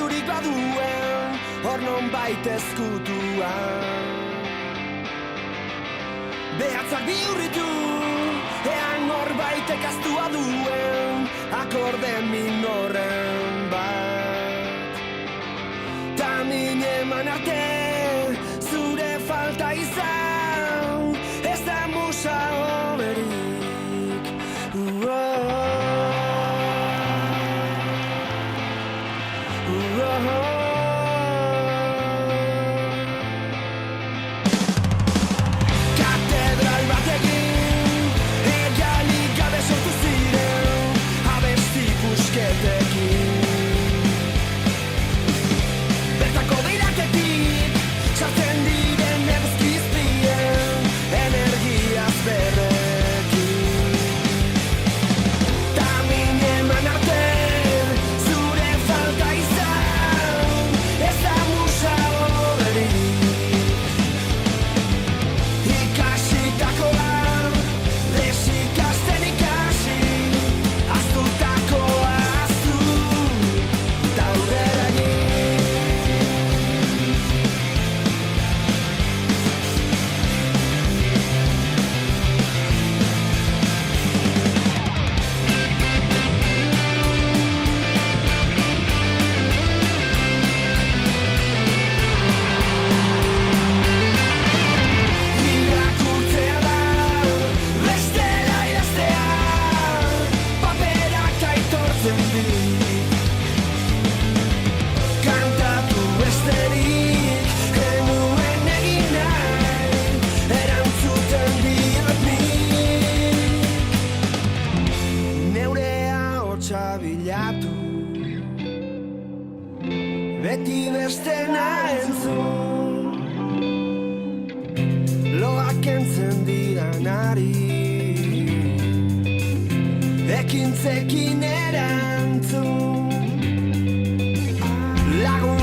punturik baduen, hor non baita ezkutuan. Behatzak bihurritu, ean norbaitek aztua duen, akorde minoren bat. Ta min eman arte, zure falta izan, ez da musa hoberik. Katedral batekin, egalik gabe sortu ziren, abesti pusketekin. Bertako beiraketik, sartzen diren eguzkizpien, energiaz berrekin. Ta min eman arte, zure falta izan, ez da musa hoberik. Ikasitakoa, desikasten ikasi, aztutakoa aztu, eta aurrera egin. Irakurtzea da, bestela idaztea, paperak aitortzen dit. Kantatu besterik, genuen egin nahi, erantzuten diot nik. Neure ahotsa bilatu, beti bestena entzun. Loak entzen diranari, ekintzekin erantzun. Lagun